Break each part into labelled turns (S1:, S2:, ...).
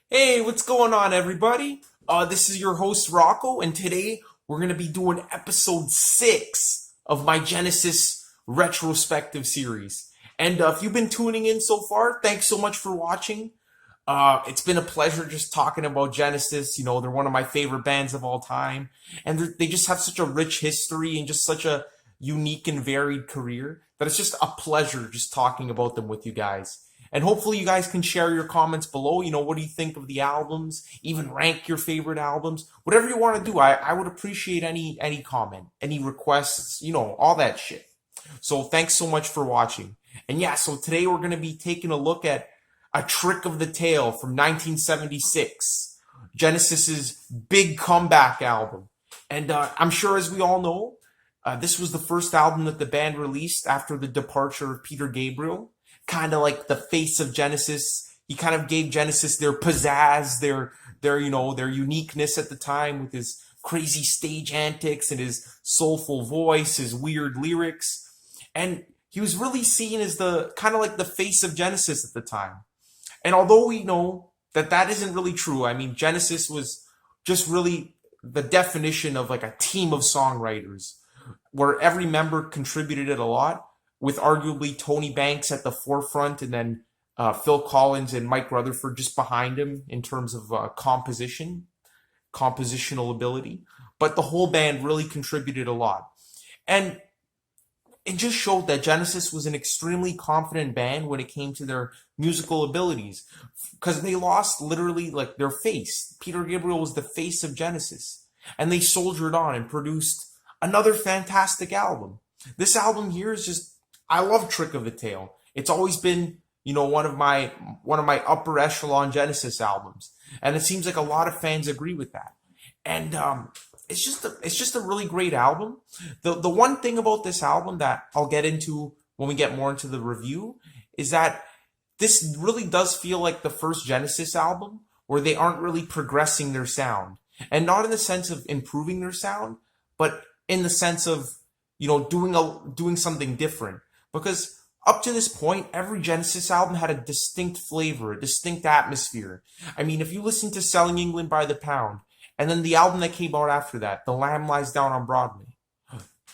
S1: Hey, what's going on, everybody? This is your host, Rocco, and today we're going to be doing episode 6 of my Genesis retrospective series. And if you've been tuning in so far, thanks so much for watching. It's been a pleasure just talking about Genesis. You know, they're one of my favorite bands of all time, and they just have such a rich history and just such a unique and varied career that it's just a pleasure just talking about them with you guys. And hopefully, you guys can share your comments below. You know, what do you think of the albums? Even rank your favorite albums. Whatever you want to do, I would appreciate any comment, any requests. You know, all that shit. So thanks so much for watching. And yeah, so today we're going to be taking a look at A Trick of the Tail from 1976, Genesis's big comeback album. And I'm sure, as we all know, this was the first album that the band released after the departure of Peter Gabriel. Kind of like the face of Genesis. He kind of gave Genesis their pizzazz, their uniqueness at the time with his crazy stage antics and his soulful voice, his weird lyrics. And he was really seen as the kind of like the face of Genesis at the time. And although we know that that isn't really true, I mean, Genesis was just really the definition of like a team of songwriters where every member contributed it a lot, with arguably Tony Banks at the forefront and then Phil Collins and Mike Rutherford just behind him in terms of compositional ability. But the whole band really contributed a lot. And it just showed that Genesis was an extremely confident band when it came to their musical abilities, because they lost literally like their face. Peter Gabriel was the face of Genesis, and they soldiered on and produced another fantastic album. This album here is just, I love Trick of the Tail. It's always been, you know, one of my upper echelon Genesis albums, and it seems like a lot of fans agree with that. And it's just a really great album. The one thing about this album that I'll get into when we get more into the review is that this really does feel like the first Genesis album where they aren't really progressing their sound, and not in the sense of improving their sound, but in the sense of, you know, doing something different. Because up to this point, every Genesis album had a distinct flavor, a distinct atmosphere. I mean, if you listen to Selling England by the Pound, and then the album that came out after that, The Lamb Lies Down on Broadway,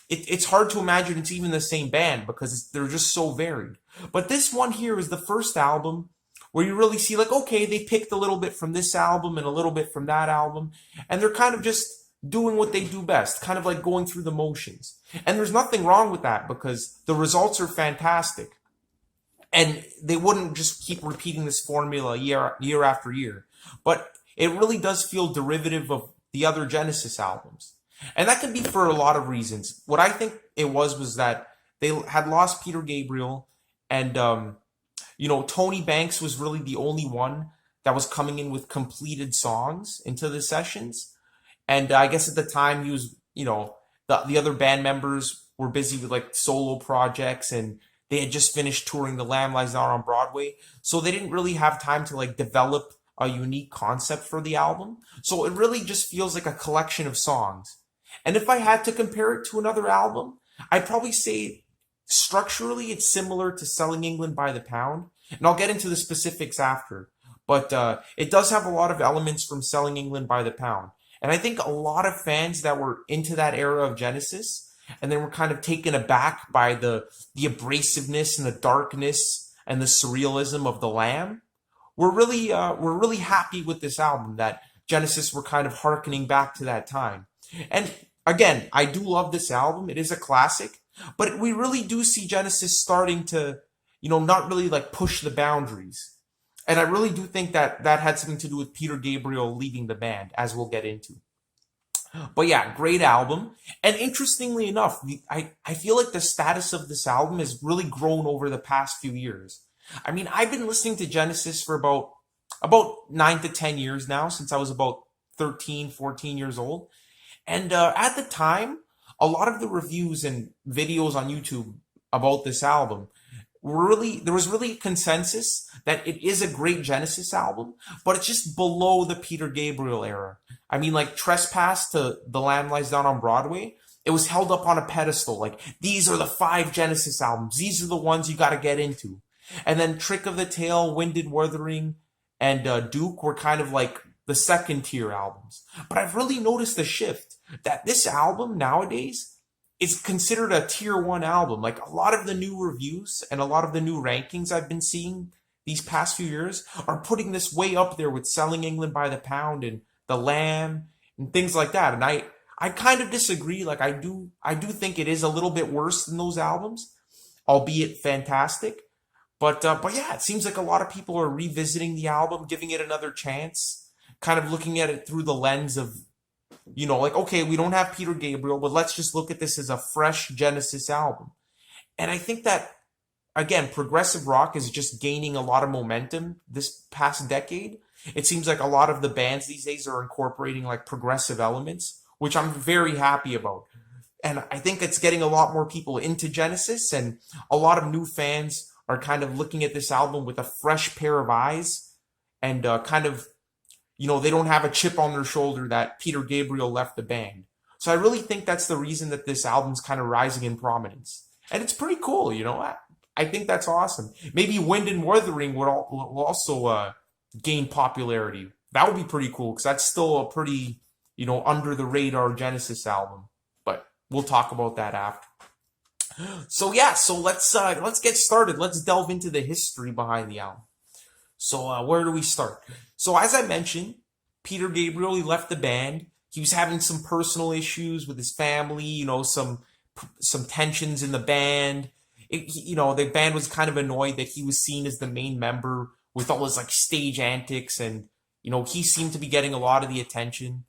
S1: it's hard to imagine it's even the same band because they're just so varied. But this one here is the first album where you really see, like, okay, they picked a little bit from this album and a little bit from that album, and they're kind of just doing what they do best, kind of like going through the motions. And there's nothing wrong with that because the results are fantastic. And they wouldn't just keep repeating this formula year after year. But it really does feel derivative of the other Genesis albums. And that could be for a lot of reasons. What I think it was that they had lost Peter Gabriel, and you know, Tony Banks was really the only one that was coming in with completed songs into the sessions. And I guess at the time he was, you know, the other band members were busy with like solo projects, and they had just finished touring The Lamb Lies Down on Broadway. So they didn't really have time to like develop a unique concept for the album. So it really just feels like a collection of songs. And if I had to compare it to another album, I'd probably say structurally it's similar to Selling England by the Pound. And I'll get into the specifics after. But it does have a lot of elements from Selling England by the Pound. And I think a lot of fans that were into that era of Genesis and then were kind of taken aback by the abrasiveness and the darkness and the surrealism of The Lamb were really happy with this album, that Genesis were kind of harkening back to that time. And again, I do love this album. It is a classic, but we really do see Genesis starting to, you know, not really like push the boundaries. And I really do think that that had something to do with Peter Gabriel leaving the band, as we'll get into. But yeah, great album. And interestingly enough, I feel like the status of this album has really grown over the past few years. I mean, I've been listening to Genesis for about 9 to 10 years now, since I was about 13, 14 years old. And at the time, a lot of the reviews and videos on YouTube about this album there was really consensus that it is a great Genesis album, but it's just below the Peter Gabriel era. I mean, like Trespass to The Lamb Lies Down on Broadway, it was held up on a pedestal. Like, these are the 5 Genesis albums. These are the ones you got to get into. And then Trick of the Tail, Wind and Wuthering, and Duke were kind of like the second tier albums. But I've really noticed a shift that this album nowadays is considered a tier one album. Like a lot of the new reviews and a lot of the new rankings I've been seeing these past few years are putting this way up there with Selling England by the Pound and The Lamb and things like that. And I kind of disagree. Like I do think it is a little bit worse than those albums, albeit fantastic. But yeah, it seems like a lot of people are revisiting the album, giving it another chance, kind of looking at it through the lens of, like, okay, we don't have Peter Gabriel, but let's just look at this as a fresh Genesis album. And I think that, again, progressive rock is just gaining a lot of momentum this past decade. It seems like a lot of the bands these days are incorporating like progressive elements, which I'm very happy about. And I think it's getting a lot more people into Genesis, and a lot of new fans are kind of looking at this album with a fresh pair of eyes, and kind of, they don't have a chip on their shoulder that Peter Gabriel left the band. So I really think that's the reason that this album's kind of rising in prominence. And it's pretty cool, I think that's awesome. Maybe Wind and Wuthering will also gain popularity. That would be pretty cool, because that's still a pretty, under the radar Genesis album. But we'll talk about that after. So yeah, so let's get started. Let's delve into the history behind the album. So where do we start? So as I mentioned, Peter Gabriel, he left the band. He was having some personal issues with his family, some tensions in the band. The band was kind of annoyed that he was seen as the main member with all his like stage antics, and he seemed to be getting a lot of the attention.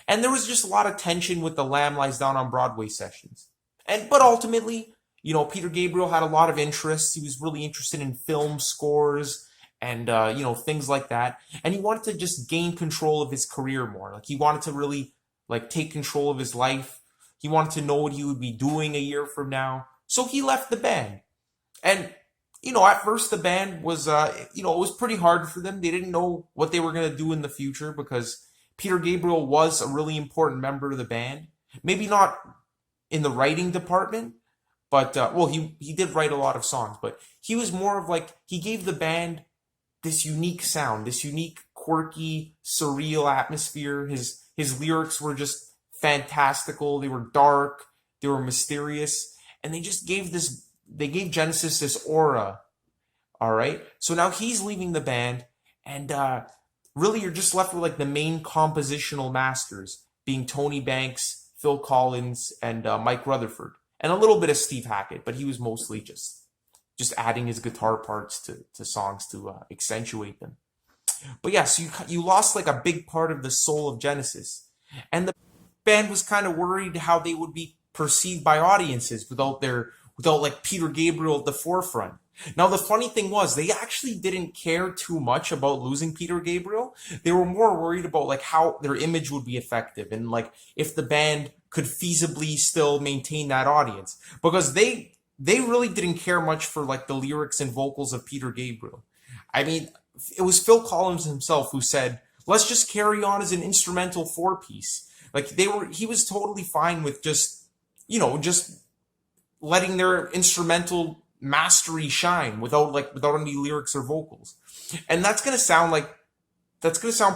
S1: And there was just a lot of tension with the Lamb Lies Down on Broadway sessions. But ultimately, Peter Gabriel had a lot of interests. He was really interested in film scores and things like that. And he wanted to just gain control of his career more. Like he wanted to really like take control of his life. He wanted to know what he would be doing a year from now. So he left the band. And at first the band was it was pretty hard for them. They didn't know what they were going to do in the future, because Peter Gabriel was a really important member of the band. Maybe not in the writing department, but he did write a lot of songs, but he was more of like, he gave the band this unique sound, this unique, quirky, surreal atmosphere. His lyrics were just fantastical. They were dark, they were mysterious, and they gave Genesis this aura. All right, so now he's leaving the band, and really you're just left with like the main compositional masters, being Tony Banks, Phil Collins, and Mike Rutherford, and a little bit of Steve Hackett, but he was mostly just adding his guitar parts to songs to accentuate them. But yeah, so you lost like a big part of the soul of Genesis, and the band was kind of worried how they would be perceived by audiences without like Peter Gabriel at the forefront. Now, the funny thing was, they actually didn't care too much about losing Peter Gabriel. They were more worried about like how their image would be effective, and like if the band could feasibly still maintain that audience, because they really didn't care much for like the lyrics and vocals of Peter Gabriel. I mean, it was Phil Collins himself who said, "Let's just carry on as an instrumental four-piece." Like he was totally fine with just letting their instrumental mastery shine without any lyrics or vocals. And that's gonna sound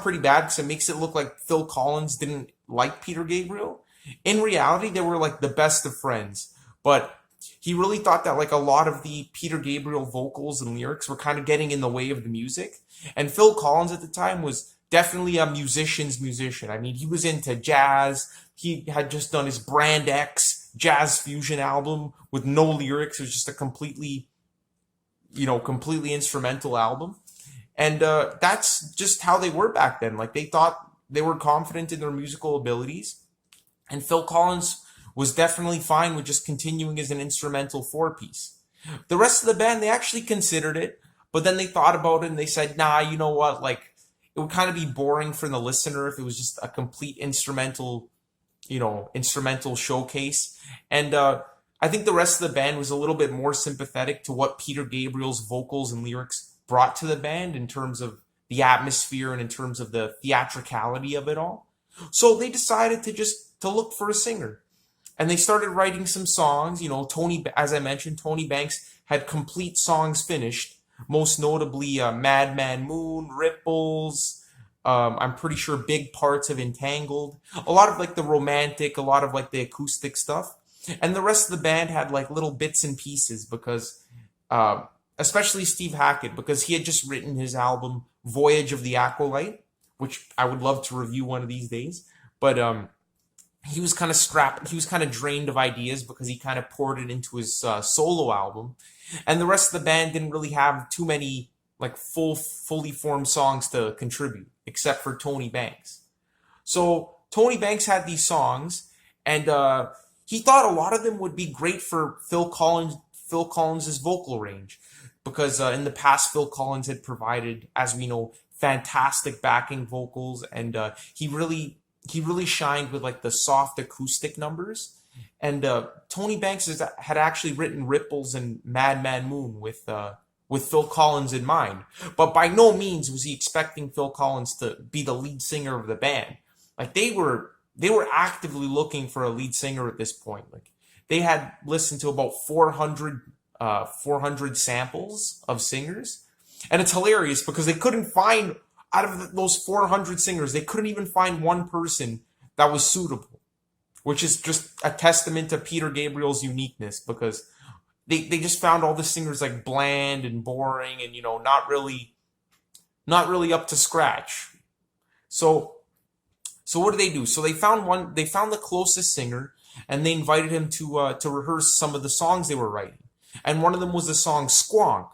S1: pretty bad, because it makes it look like Phil Collins didn't like Peter Gabriel. In reality, they were like the best of friends, but he really thought that like a lot of the Peter Gabriel vocals and lyrics were kind of getting in the way of the music. And Phil Collins at the time was definitely a musician's musician. I mean, he was into jazz. He had just done his Brand X jazz fusion album with no lyrics. It was just a completely instrumental album. And that's just how they were back then. Like, they thought they were confident in their musical abilities. And Phil Collins was definitely fine with just continuing as an instrumental four-piece. The rest of the band, they actually considered it, but then they thought about it and they said, nah, you know what? Like, it would kind of be boring for the listener if it was just a complete instrumental showcase. And I think the rest of the band was a little bit more sympathetic to what Peter Gabriel's vocals and lyrics brought to the band in terms of the atmosphere and in terms of the theatricality of it all. So they decided to look for a singer. And they started writing some songs. As I mentioned, Tony Banks had complete songs finished, most notably Madman Moon, Ripples. I'm pretty sure big parts of Entangled, a lot of like the romantic, a lot of like the acoustic stuff, and the rest of the band had like little bits and pieces because, uh, especially Steve Hackett, because he had just written his album Voyage of the Acolyte, which I would love to review one of these days. But he was kind of strapped, he was kind of drained of ideas because he kind of poured it into his solo album, and the rest of the band didn't really have too many like fully formed songs to contribute, except for Tony Banks. So Tony Banks had these songs, and he thought a lot of them would be great for Phil Collins's vocal range, because in the past Phil Collins had provided, as we know, fantastic backing vocals, and he really shined with like the soft acoustic numbers. And Tony Banks had actually written Ripples and Madman Moon with Phil Collins in mind, but by no means was he expecting Phil Collins to be the lead singer of the band. Like they were actively looking for a lead singer at this point. Like they had listened to about 400 samples of singers, and it's hilarious because they couldn't find, out of those 400 singers, they couldn't even find one person that was suitable, which is just a testament to Peter Gabriel's uniqueness, because they just found all the singers like bland and boring and, you know, not really up to scratch. So what do they do? So they found the closest singer, and they invited him to rehearse some of the songs they were writing. And one of them was the song Squonk.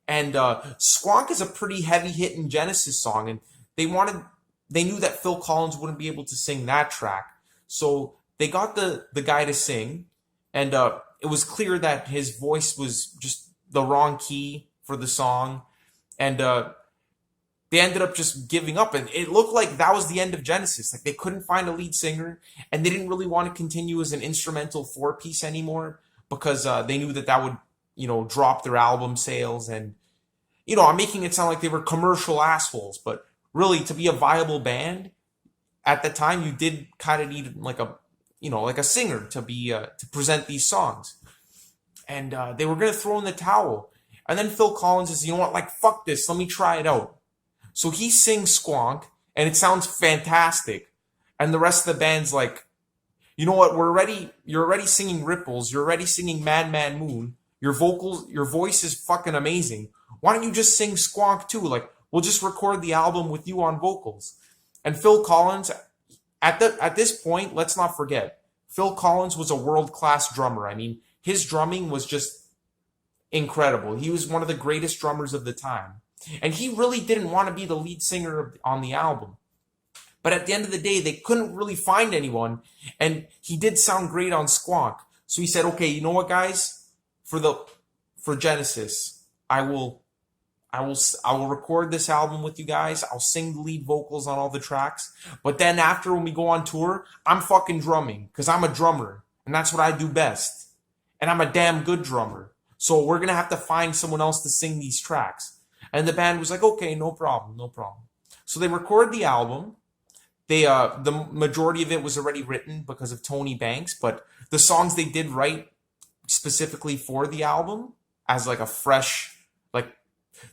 S1: And Squonk is a pretty heavy hitting Genesis song, and they knew that Phil Collins wouldn't be able to sing that track. So they got the guy to sing, and it was clear that his voice was just the wrong key for the song, and they ended up just giving up, and it looked like that was the end of Genesis. Like they couldn't find a lead singer, and they didn't really want to continue as an instrumental four-piece anymore, because they knew that would, you know, drop their album sales. And, you know, I'm making it sound like they were commercial assholes, but really, to be a viable band at the time, you did kind of need like a, you know, like a singer to be to present these songs. And they were gonna throw in the towel, and then Phil Collins says, you know what, like fuck this, let me try it out. So he sings Squonk, and it sounds fantastic. And the rest of the band's like, you know what, you're already singing Ripples, you're already singing Madman Moon, your voice is fucking amazing. Why don't you just sing Squonk too? Like, we'll just record the album with you on vocals. And Phil Collins, at this point, let's not forget, Phil Collins was a world-class drummer. I mean, his drumming was just incredible. He was one of the greatest drummers of the time. And he really didn't want to be the lead singer on the album. But at the end of the day, they couldn't really find anyone, and he did sound great on Squonk. So he said, okay, you know what, guys? For Genesis, I will record this album with you guys. I'll sing the lead vocals on all the tracks. But then after, when we go on tour, I'm fucking drumming, because I'm a drummer, and that's what I do best. And I'm a damn good drummer. So we're going to have to find someone else to sing these tracks. And the band was like, okay, no problem, no problem. So they record the album. The majority of it was already written because of Tony Banks, but the songs they did write specifically for the album as like a fresh, like,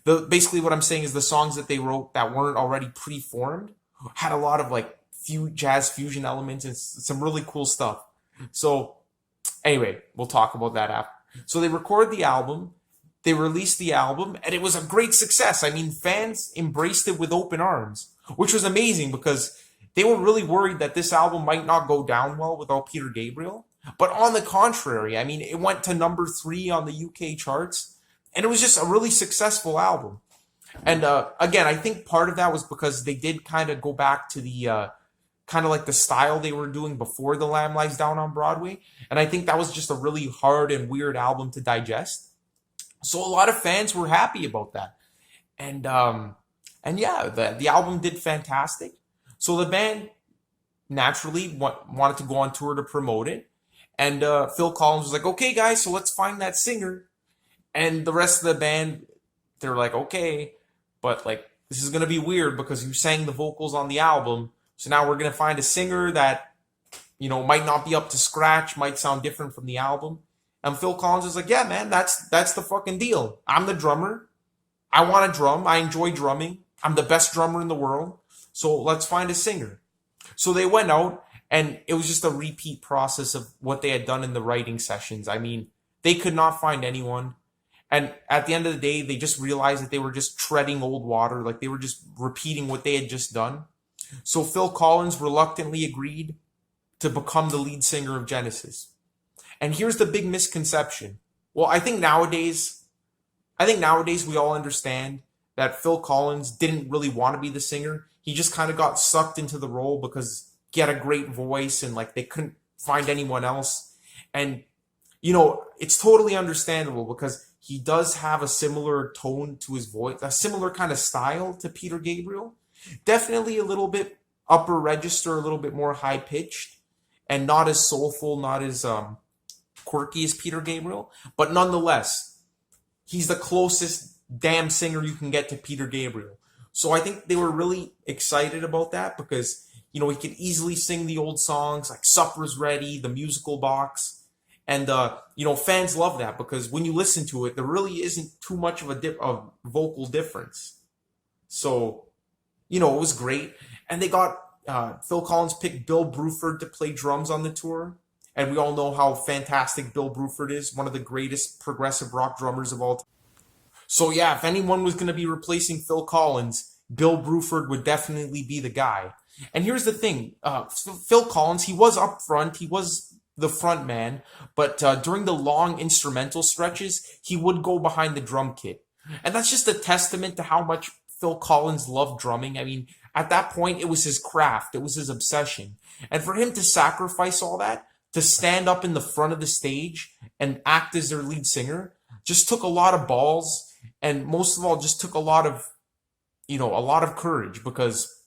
S1: basically what I'm saying is the songs that they wrote that weren't already preformed had a lot of like jazz fusion elements and some really cool stuff. So anyway, we'll talk about that after. So they record the album, they released the album, and it was a great success. I mean, fans embraced it with open arms, which was amazing because they were really worried that this album might not go down well without Peter Gabriel. But on the contrary, I mean, it went to number 3 on the UK charts, and it was just a really successful album. And again, I think part of that was because they did kind of go back to the kind of like the style they were doing before The Lamb Lies Down on Broadway. And I think that was just a really hard and weird album to digest. So a lot of fans were happy about that. And yeah, the album did fantastic. So the band naturally wanted to go on tour to promote it. And Phil Collins was like, okay, guys, so let's find that singer. And the rest of the band, they're like, okay, but like, this is going to be weird because you sang the vocals on the album. So now we're going to find a singer that, you know, might not be up to scratch, might sound different from the album. And Phil Collins is like, yeah, man, that's the fucking deal. I'm the drummer. I want to drum. I enjoy drumming. I'm the best drummer in the world. So let's find a singer. So they went out, and it was just a repeat process of what they had done in the writing sessions. I mean, they could not find anyone. And at the end of the day, they just realized that they were just treading old water, like they were just repeating what they had just done. So Phil Collins reluctantly agreed to become the lead singer of Genesis. And here's the big misconception. Well, I think nowadays we all understand that Phil Collins didn't really want to be the singer. He just kind of got sucked into the role because he had a great voice and like they couldn't find anyone else. And it's totally understandable because he does have a similar tone to his voice, a similar kind of style to Peter Gabriel. Definitely a little bit upper register, a little bit more high pitched, and not as soulful, not as quirky as Peter Gabriel. But nonetheless, he's the closest damn singer you can get to Peter Gabriel. So I think they were really excited about that because, he could easily sing the old songs like Supper's Ready, The Musical Box. And, fans love that because when you listen to it, there really isn't too much of a vocal difference. So, it was great. And they got Phil Collins picked Bill Bruford to play drums on the tour. And we all know how fantastic Bill Bruford is, one of the greatest progressive rock drummers of all time. So yeah, if anyone was going to be replacing Phil Collins, Bill Bruford would definitely be the guy. And here's the thing, Phil Collins, he was up front, he was the front man, but during the long instrumental stretches, he would go behind the drum kit. And that's just a testament to how much Phil Collins loved drumming. I mean, at that point, it was his craft, it was his obsession. And for him to sacrifice all that, to stand up in the front of the stage and act as their lead singer, just took a lot of balls, and most of all, just took a lot of courage. Because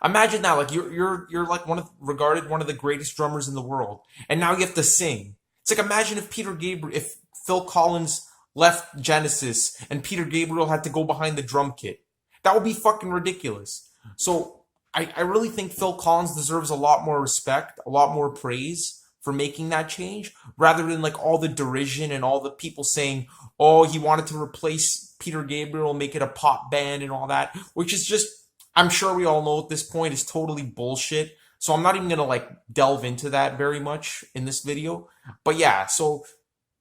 S1: imagine now, like you're like regarded one of the greatest drummers in the world, and now you have to sing. It's like imagine if Phil Collins left Genesis and Peter Gabriel had to go behind the drum kit. That would be fucking ridiculous. So I really think Phil Collins deserves a lot more respect, a lot more praise for making that change, rather than like all the derision and all the people saying, oh, he wanted to replace Peter Gabriel, make it a pop band and all that, which is just, I'm sure we all know at this point, is totally bullshit. So I'm not even going to like delve into that very much in this video. But yeah, so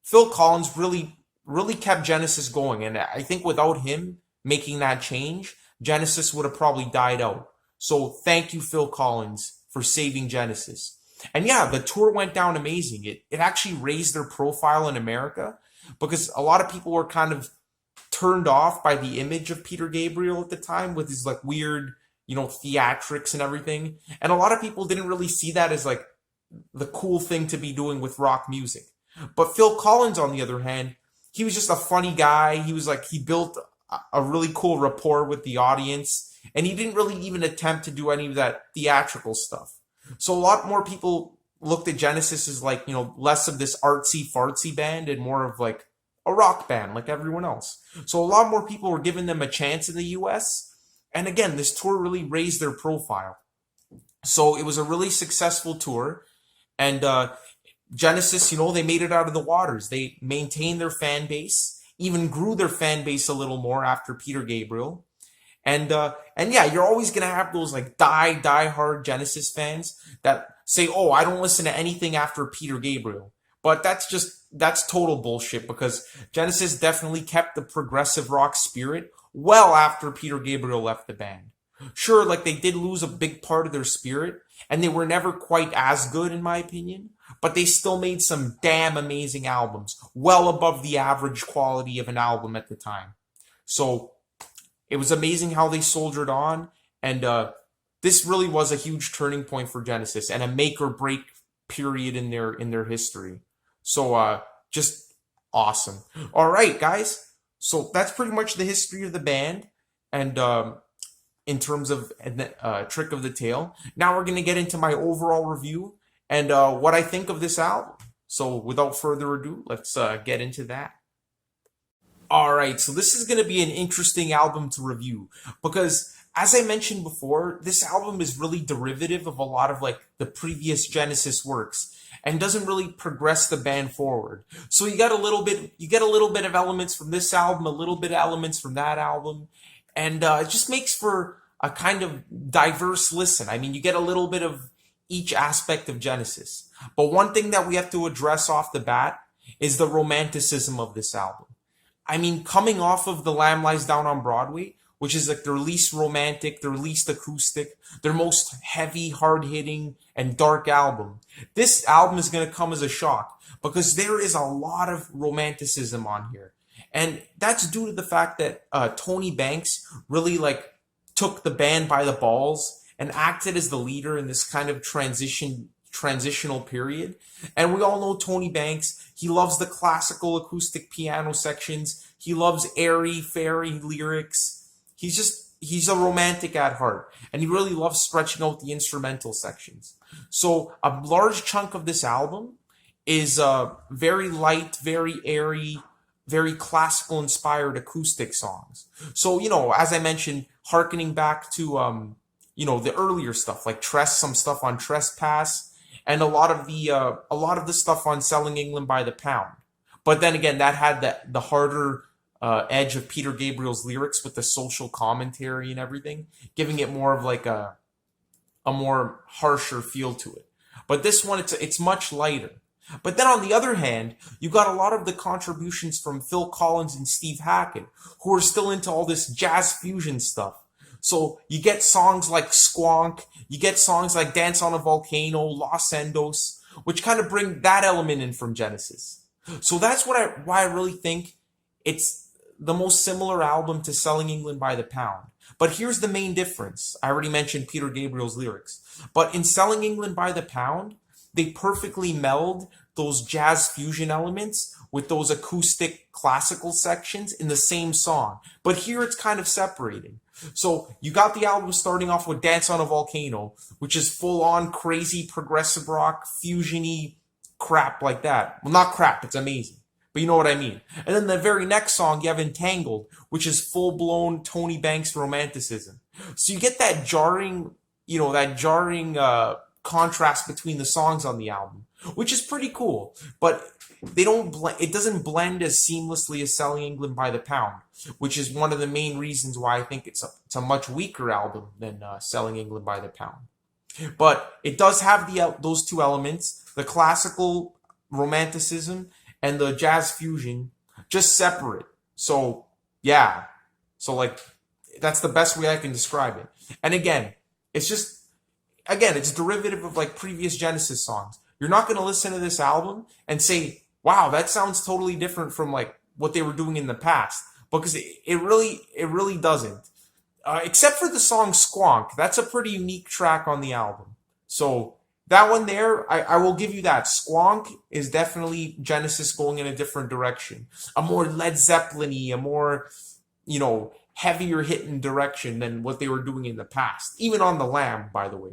S1: Phil Collins really, really kept Genesis going. And I think without him making that change, Genesis would have probably died out. So thank you, Phil Collins, for saving Genesis. And yeah, the tour went down amazing. It actually raised their profile in America because a lot of people were kind of turned off by the image of Peter Gabriel at the time with his like weird, theatrics and everything. And a lot of people didn't really see that as like the cool thing to be doing with rock music. But Phil Collins, on the other hand, he was just a funny guy. He built a really cool rapport with the audience. And he didn't really even attempt to do any of that theatrical stuff. So a lot more people looked at Genesis as like, less of this artsy fartsy band and more of like a rock band like everyone else. So a lot more people were giving them a chance in the US. And again, this tour really raised their profile. So it was a really successful tour. And Genesis, they made it out of the waters. They maintained their fan base, even grew their fan base a little more after Peter Gabriel. And yeah, you're always going to have those like die hard Genesis fans that say, oh, I don't listen to anything after Peter Gabriel. But that's total bullshit because Genesis definitely kept the progressive rock spirit well after Peter Gabriel left the band. Sure, like they did lose a big part of their spirit and they were never quite as good in my opinion, but they still made some damn amazing albums, well above the average quality of an album at the time. So it was amazing how they soldiered on, and this really was a huge turning point for Genesis and a make or break period in their history. So just awesome. All right, guys. So that's pretty much the history of the band, and in terms of Trick of the Tail. Now we're gonna get into my overall review and what I think of this album. So without further ado, let's get into that. All right, so this is going to be an interesting album to review because as I mentioned before, this album is really derivative of a lot of like the previous Genesis works and doesn't really progress the band forward. So you get a little bit of elements from this album, a little bit of elements from that album, and it just makes for a kind of diverse listen. I mean, you get a little bit of each aspect of Genesis. But one thing that we have to address off the bat is the romanticism of this album. I mean, coming off of The Lamb Lies Down on Broadway, which is like their least romantic, their least acoustic, their most heavy, hard-hitting, and dark album. This album is going to come as a shock because there is a lot of romanticism on here. And that's due to the fact that Tony Banks really like took the band by the balls and acted as the leader in this kind of transitional period. And we all know Tony Banks. He loves the classical acoustic piano sections. He loves airy, fairy lyrics. He's a romantic at heart. And he really loves stretching out the instrumental sections. So a large chunk of this album is very light, very airy, very classical inspired acoustic songs. So, as I mentioned, harkening back to, the earlier stuff like some stuff on Trespass, and a lot of the stuff on Selling England by the Pound. But then again, that had the harder edge of Peter Gabriel's lyrics with the social commentary and everything, giving it more of like a more harsher feel to it. But this one, it's much lighter. But then on the other hand, you got a lot of the contributions from Phil Collins and Steve Hackett, who are still into all this jazz fusion stuff. So you get songs like Squonk, you get songs like Dance on a Volcano, Los Endos, which kind of bring that element in from Genesis. So that's why I really think it's the most similar album to Selling England by the Pound. But here's the main difference. I already mentioned Peter Gabriel's lyrics. But in Selling England by the Pound, they perfectly meld those jazz fusion elements with those acoustic classical sections in the same song. But here it's kind of separated. So you got the album starting off with Dance on a Volcano, which is full on crazy progressive rock, fusion-y crap like that. Well, not crap, it's amazing. But you know what I mean. And then the very next song, you have Entangled, which is full-blown Tony Banks romanticism. So you get that jarring contrast between the songs on the album, which is pretty cool. But it doesn't blend as seamlessly as Selling England by the Pound, which is one of the main reasons why I think it's a much weaker album than Selling England by the Pound. But it does have those two elements, the classical romanticism and the jazz fusion, just separate. So, yeah. So, like, that's the best way I can describe it. And again, it's derivative of, like, previous Genesis songs. You're not going to listen to this album and say, wow, that sounds totally different from, like, what they were doing in the past. Because it really doesn't. Except for the song Squonk. That's a pretty unique track on the album. So, that one there, I will give you that. Squonk is definitely Genesis going in a different direction. A more Led Zeppelin-y, a more, heavier hitting direction than what they were doing in the past. Even on The Lamb, by the way.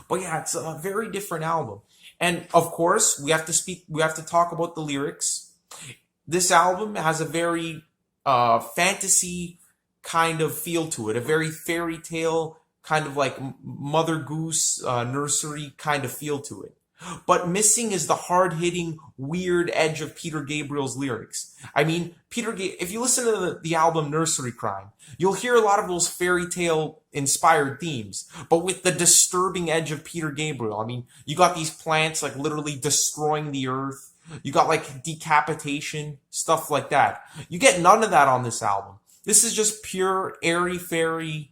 S1: But yeah, it's a very different album. And of course, we have to talk about the lyrics. This album has a very fantasy kind of feel to it, a very fairy tale kind of like Mother Goose nursery kind of feel to it. But missing is the hard-hitting, weird edge of Peter Gabriel's lyrics. I mean, if you listen to the album Nursery Crime, you'll hear a lot of those fairy tale inspired themes, but with the disturbing edge of Peter Gabriel. I mean, you got these plants like literally destroying the earth. You got like decapitation, stuff like that. You get none of that on this album. This is just pure airy-fairy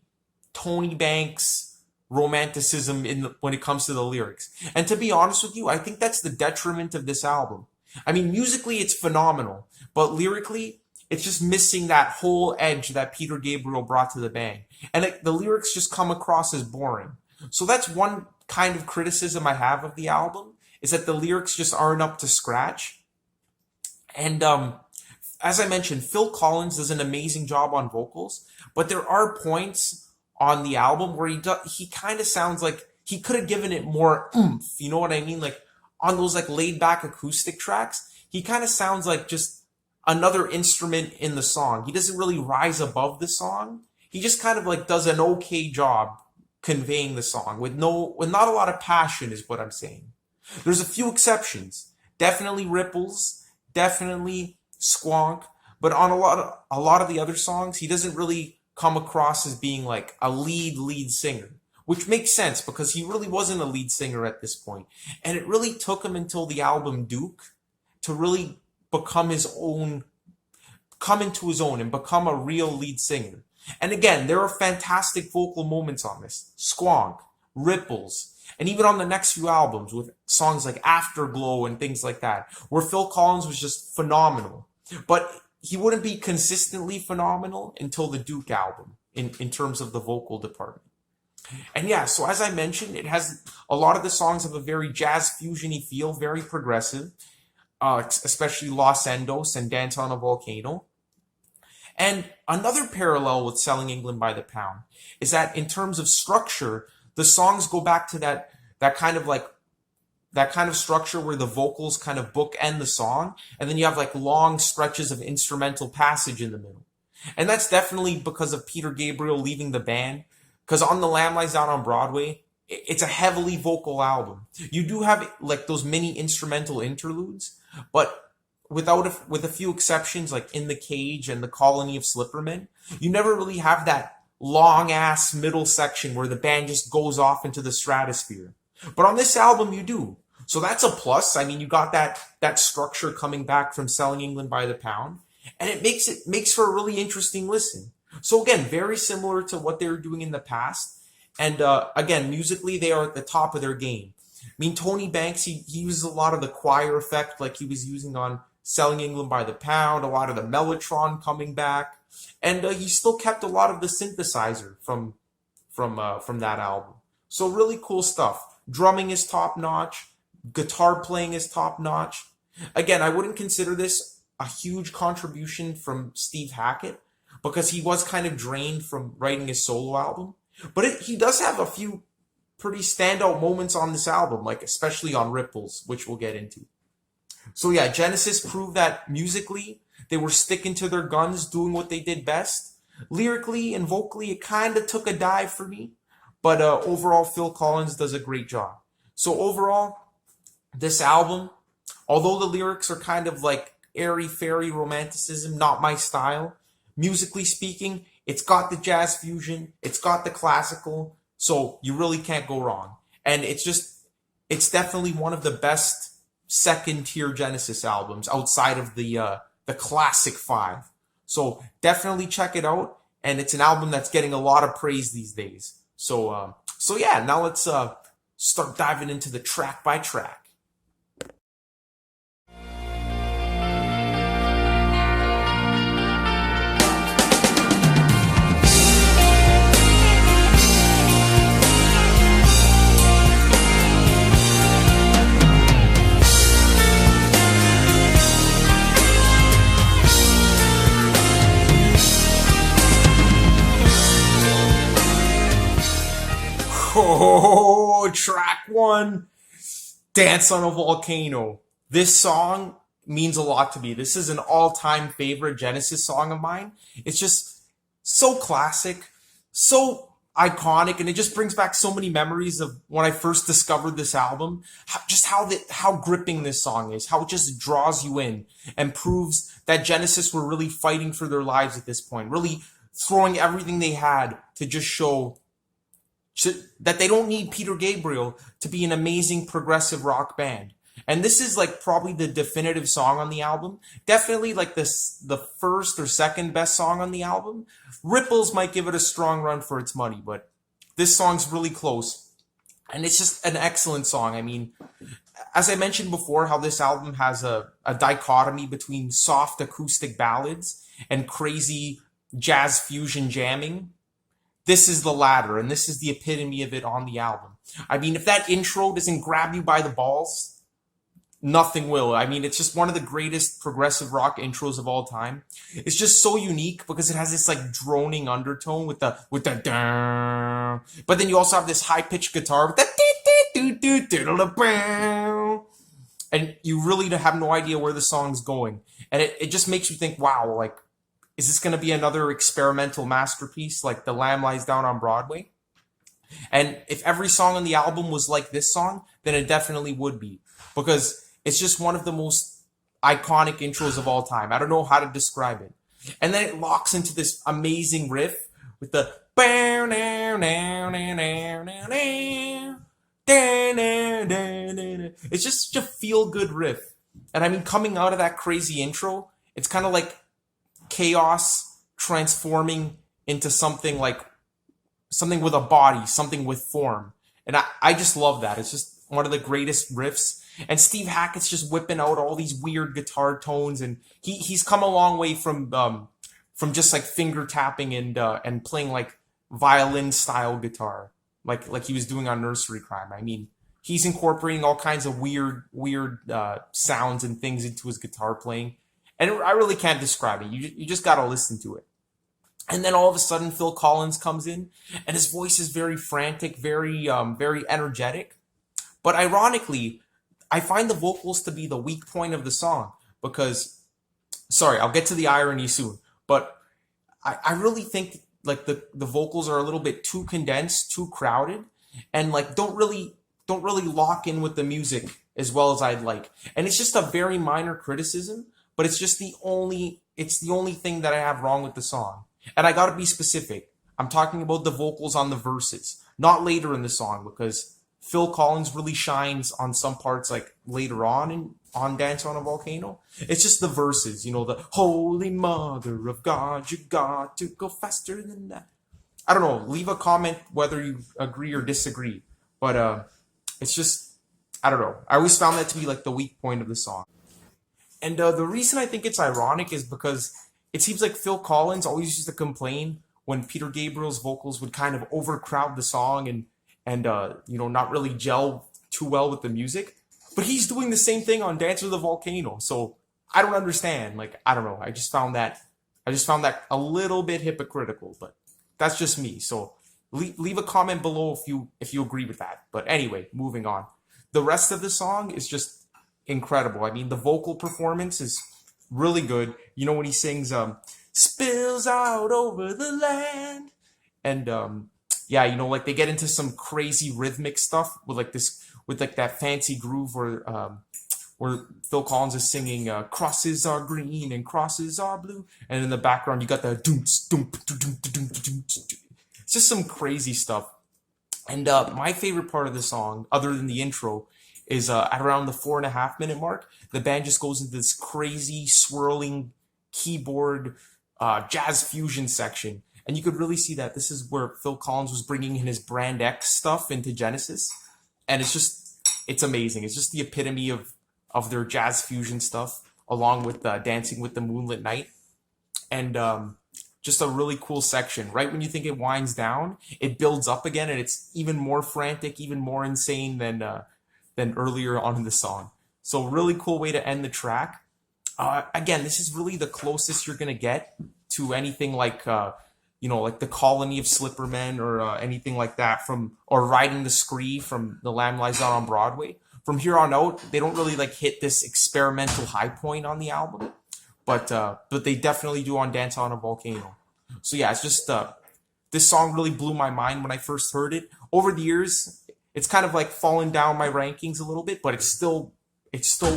S1: Tony Banks romanticism when it comes to the lyrics. And to be honest with you, I think that's the detriment of this album. I mean, musically it's phenomenal, but lyrically it's just missing that whole edge that Peter Gabriel brought to the band. And the lyrics just come across as boring. So that's one kind of criticism I have of the album, is that the lyrics just aren't up to scratch. And as I mentioned, Phil Collins does an amazing job on vocals, but there are points on the album where he kind of sounds like he could have given it more oomph. You know what I mean? Like on those like laid back acoustic tracks, he kind of sounds like just another instrument in the song. He doesn't really rise above the song. he just kind of like does an okay job conveying the song with not a lot of passion is what I'm saying. There's a few exceptions. Definitely Ripples, definitely Squonk, but on a lot of the other songs, he doesn't really come across as being like a lead singer, which makes sense because he really wasn't a lead singer at this point. And it really took him until the album Duke to really become his own, come into his own and become a real lead singer. And again, there are fantastic vocal moments on this. Squonk, Ripples, and even on the next few albums with songs like Afterglow and things like that, where Phil Collins was just phenomenal. But he wouldn't be consistently phenomenal until the Duke album in terms of the vocal department. And yeah, so as I mentioned, it has a lot of the songs have a very jazz fusion-y feel, very progressive, especially Los Endos and Dance on a Volcano. And another parallel with Selling England by the Pound is that in terms of structure, the songs go back to that kind of structure where the vocals kind of bookend the song, and then you have like long stretches of instrumental passage in the middle. And that's definitely because of Peter Gabriel leaving the band, because on The Lamb Lies Down on Broadway, it's a heavily vocal album. You do have like those mini instrumental interludes, but with a few exceptions, like In the Cage and The Colony of Slippermen, you never really have that long ass middle section where the band just goes off into the stratosphere. But on this album, you do. So that's a plus. I mean, you got that structure coming back from Selling England by the Pound, and it makes for a really interesting listen. So again, very similar to what they were doing in the past. And again, musically, they are at the top of their game. I mean, Tony Banks, he uses a lot of the choir effect like he was using on Selling England by the Pound, a lot of the Mellotron coming back, and he still kept a lot of the synthesizer from that album. So really cool stuff. Drumming is top notch. Guitar playing is top notch. Again, I wouldn't consider this a huge contribution from Steve Hackett because he was kind of drained from writing his solo album. But he does have a few pretty standout moments on this album, like especially on Ripples, which we'll get into. So yeah, Genesis proved that musically, they were sticking to their guns, doing what they did best. Lyrically and vocally, it kind of took a dive for me. But overall, Phil Collins does a great job. So overall, this album, although the lyrics are kind of like airy-fairy romanticism, not my style, musically speaking, it's got the jazz fusion, it's got the classical, so you really can't go wrong. And it's definitely one of the best second-tier Genesis albums outside of the classic five. So definitely check it out, and it's an album that's getting a lot of praise these days. So yeah, now let's start diving into the track by track. Oh, track one, Dance on a Volcano. This song means a lot to me. This is an all-time favorite Genesis song of mine. It's just so classic, so iconic, and it just brings back so many memories of when I first discovered this album. How gripping this song is, how it just draws you in and proves that Genesis were really fighting for their lives at this point, really throwing everything they had to just show that they don't need Peter Gabriel to be an amazing progressive rock band. And this is like probably the definitive song on the album. Definitely like the first or second best song on the album. Ripples might give it a strong run for its money, but this song's really close. And it's just an excellent song. I mean, as I mentioned before, how this album has a dichotomy between soft acoustic ballads and crazy jazz fusion jamming. This is the latter, and this is the epitome of it on the album. I mean, if that intro doesn't grab you by the balls, nothing will. I mean, it's just one of the greatest progressive rock intros of all time. It's just so unique because it has this like droning undertone with the but then you also have this high-pitched guitar with the and you really have no idea where the song's going. And it just makes you think, wow, like is this going to be another experimental masterpiece like The Lamb Lies Down on Broadway? And if every song on the album was like this song, then it definitely would be. Because it's just one of the most iconic intros of all time. I don't know how to describe it. And then it locks into this amazing riff with the it's just such a feel-good riff. And I mean, coming out of that crazy intro, it's kind of like chaos transforming into something like something with a body, something with form. And I just love that. It's just one of the greatest riffs. And Steve Hackett's just whipping out all these weird guitar tones, and he's come a long way from just like finger tapping and playing like violin style guitar, like he was doing on Nursery Crime. I mean, he's incorporating all kinds of weird sounds and things into his guitar playing, and I really can't describe it. You just gotta listen to it. And then all of a sudden, Phil Collins comes in, and his voice is very frantic, very energetic. But ironically, I find the vocals to be the weak point of the song because, sorry, I'll get to the irony soon, but I really think like the vocals are a little bit too condensed, too crowded, and like don't really lock in with the music as well as I'd like. And it's just a very minor criticism, but it's the only thing that I have wrong with the song. And I gotta be specific. I'm talking about the vocals on the verses, not later in the song, because Phil Collins really shines on some parts like later on Dance on a Volcano. It's just the verses, the Holy Mother of God, you got to go faster than that. I don't know. Leave a comment whether you agree or disagree. But it's just, I don't know. I always found that to be like the weak point of the song. And the reason I think it's ironic is because it seems like Phil Collins always used to complain when Peter Gabriel's vocals would kind of overcrowd the song and not really gel too well with the music. But he's doing the same thing on Dance with the Volcano. So I don't understand. Like, I don't know. I just found that a little bit hypocritical, but that's just me. So leave a comment below if you agree with that. But anyway, moving on. The rest of the song is just incredible. I mean, the vocal performance is really good. When he sings spills out over the land, and yeah, like they get into some crazy rhythmic stuff with that fancy groove where Phil Collins is singing crosses are green and crosses are blue, and in the background you got the doom doom doom doom doom. It's just some crazy stuff. And my favorite part of the song, other than the intro, is at around the 4.5 minute mark. The band just goes into this crazy swirling keyboard jazz fusion section. And you could really see that this is where Phil Collins was bringing in his Brand X stuff into Genesis. And it's amazing. It's just the epitome of their jazz fusion stuff, along with Dancing with the Moonlit Night. And just a really cool section. Right when you think it winds down, it builds up again, and it's even more frantic, even more insane than earlier on in the song. So really cool way to end the track. Again, this is really the closest you're going to get to anything like like the Colony of Slippermen or anything like that or Riding the Scree from The Lamb Lies Down on Broadway. From here on out, they don't really like hit this experimental high point on the album, but they definitely do on Dance on a Volcano. So yeah, it's just this song really blew my mind when I first heard it. Over the years, it's kind of like fallen down my rankings a little bit, but it's still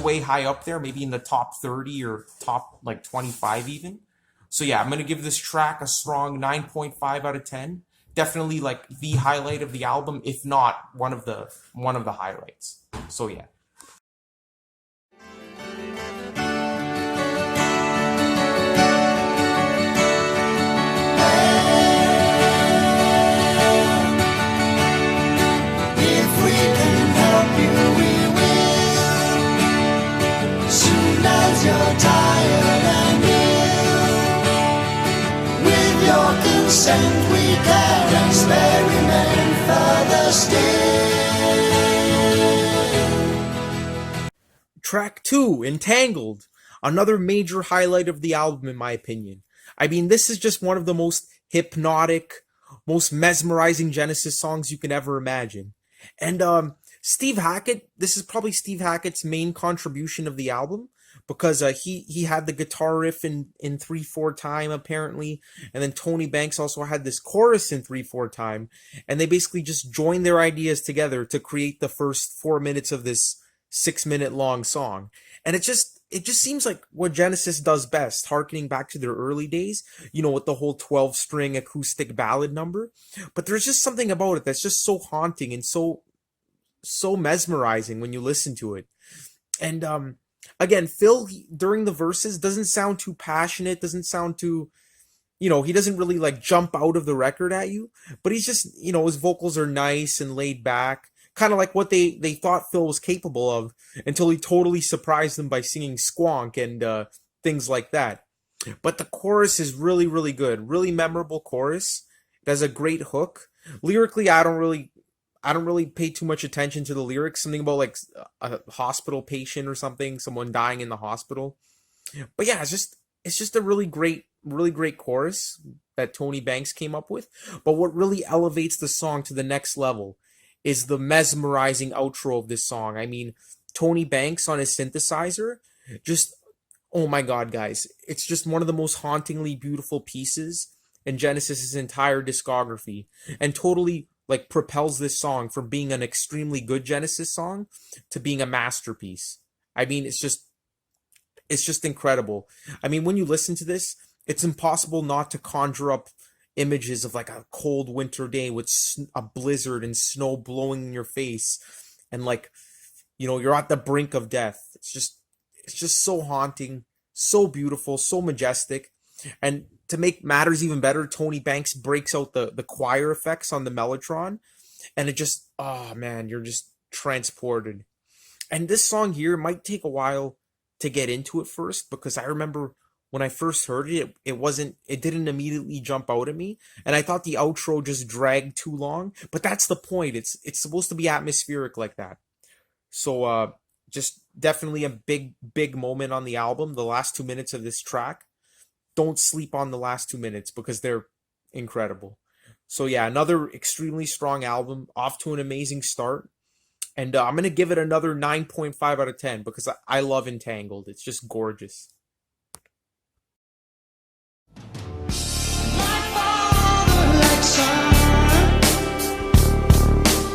S1: way high up there, maybe in the top 30 or top like 25 even. So yeah, I'm going to give this track a strong 9.5 out of 10. Definitely like the highlight of the album, if not one of the highlights. So yeah.
S2: If we can help you, we will. Soon as you're tired and ill, with your consent we can experiment further still.
S1: Track 2, Entangled. Another major highlight of the album, in my opinion. I mean, this is just one of the most hypnotic, most mesmerizing Genesis songs you can ever imagine. And Steve Hackett, this is probably Steve Hackett's main contribution of the album, because he had the guitar riff in 3/4 time apparently, and then Tony Banks also had this chorus in 3/4 time, and they basically just joined their ideas together to create the first 4 minutes of this 6 minute long song. And it just seems like what Genesis does best, harkening back to their early days, with the whole 12 string acoustic ballad number. But there's just something about it that's just so haunting and so mesmerizing when you listen to it. And again, Phil, during the verses, doesn't sound too passionate, doesn't sound too, he doesn't really like jump out of the record at you, but he's just, his vocals are nice and laid back, kind of like what they thought Phil was capable of, until he totally surprised them by singing Squonk and things like that. But the chorus is really, really good, really memorable chorus. It has a great hook. Lyrically, I don't really pay too much attention to the lyrics. Something about like a hospital patient or something, someone dying in the hospital. But yeah, it's just a really great chorus that Tony Banks came up with. But what really elevates the song to the next level is the mesmerizing outro of this song. I mean, Tony Banks on his synthesizer, just, oh my God, guys, it's just one of the most hauntingly beautiful pieces in Genesis's entire discography, and totally like propels this song from being an extremely good Genesis song to being a masterpiece. I mean, it's just incredible. I mean, when you listen to this, it's impossible not to conjure up images of like a cold winter day with a blizzard and snow blowing in your face, and like, you're at the brink of death. It's just so haunting, so beautiful, so majestic. And to make matters even better, Tony Banks breaks out the choir effects on the Mellotron, and it just, oh man, you're just transported. And this song here might take a while to get into it first, because I remember when I first heard it, it didn't immediately jump out at me, and I thought the outro just dragged too long. But that's the point. It's supposed to be atmospheric like that. So just definitely a big moment on the album. The last 2 minutes of this track. Don't sleep on the last 2 minutes because they're incredible. So yeah, another extremely strong album, off to an amazing start. And I'm going to give it another 9.5 out of 10 because I love Entangled. It's just gorgeous.
S2: Like father, like son,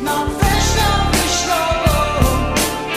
S2: not fresh, not fish roll.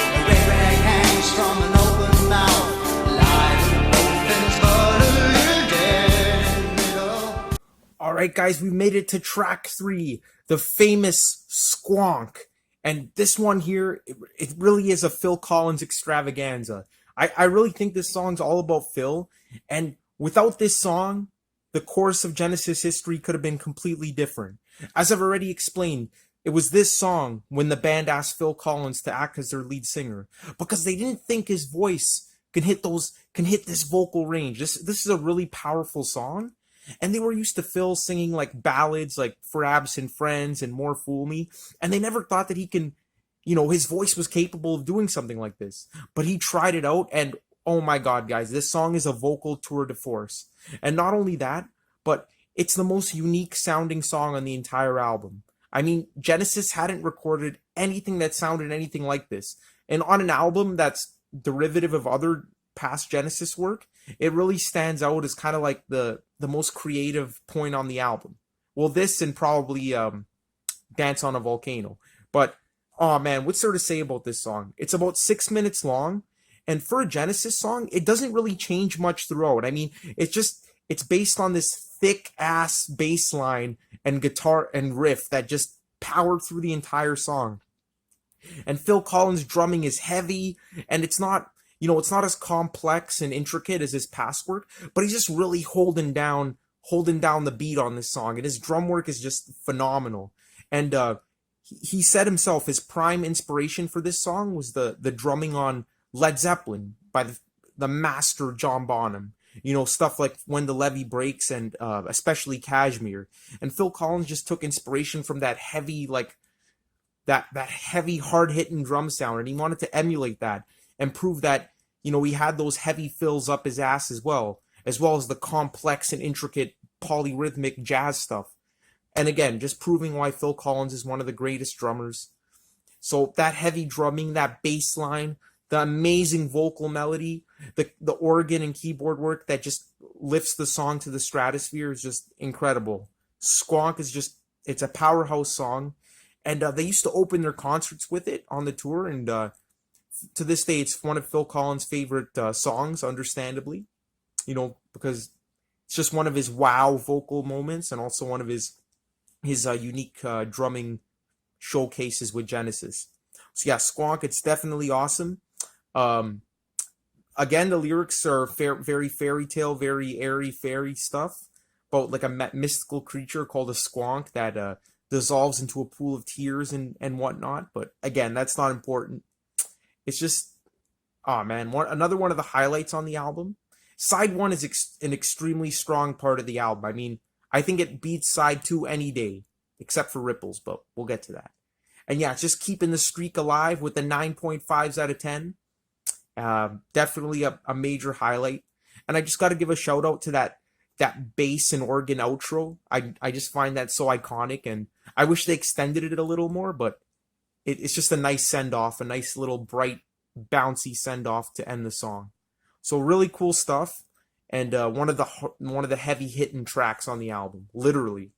S2: A red rag hangs from an open mouth, live opens but a little dead in the middle.
S1: All right, guys, we made it to track 3, the famous Squonk. And this one here, it really is a Phil Collins extravaganza. I really think this song's all about Phil. And without this song, the course of Genesis history could have been completely different. As I've already explained, it was this song when the band asked Phil Collins to act as their lead singer, because they didn't think his voice can hit this vocal range. This is a really powerful song. And they were used to Phil singing like ballads like For Absent Friends and More Fool Me. And they never thought that his voice was capable of doing something like this. But he tried it out, and oh my God, guys, this song is a vocal tour de force. And not only that, but it's the most unique sounding song on the entire album. I mean, Genesis hadn't recorded anything that sounded anything like this. And on an album that's derivative of other past Genesis work, it really stands out as kind of like the most creative point on the album. Well, this and probably Dance on a Volcano. But oh man, what's there to say about this song? It's about 6 minutes long, and for a Genesis song, it doesn't really change much throughout. I mean, it's based on this thick ass bass line and guitar and riff that just powered through the entire song. And Phil Collins' drumming is heavy, and it's not as complex and intricate as his past work, but he's just really holding down the beat on this song, and his drum work is just phenomenal. And he said himself his prime inspiration for this song was the drumming on Led Zeppelin by the master John Bonham. Stuff like When the Levee Breaks and especially Kashmir. And Phil Collins just took inspiration from that heavy, like that heavy, hard-hitting drum sound, and he wanted to emulate that and prove that he had those heavy fills up his ass as well as the complex and intricate polyrhythmic jazz stuff. And again, just proving why Phil Collins is one of the greatest drummers. So that heavy drumming, that bass line, the amazing vocal melody, the organ and keyboard work that just lifts the song to the stratosphere is just incredible. Squonk is just, it's a powerhouse song. And they used to open their concerts with it on the tour. And to this day, it's one of Phil Collins' favorite songs, understandably, because it's just one of his wow vocal moments and also one of his unique drumming showcases with Genesis. So yeah, Squonk, it's definitely awesome. Again, the lyrics are very fairy tale, very airy fairy stuff about like a mystical creature called a squonk that dissolves into a pool of tears and whatnot. But again, that's not important. It's just, oh man, another one of the highlights on the album. Side 1 is an extremely strong part of the album. I mean, I think it beats side 2 any day, except for Ripples, but we'll get to that. And yeah, it's just keeping the streak alive with the 9.5s out of 10. Definitely a major highlight. And I just got to give a shout out to that bass and organ outro. I just find that so iconic, and I wish they extended it a little more, but it's just a nice send-off, a nice little bright, bouncy send-off to end the song. So really cool stuff, and one of the heavy hitting tracks on the album, literally.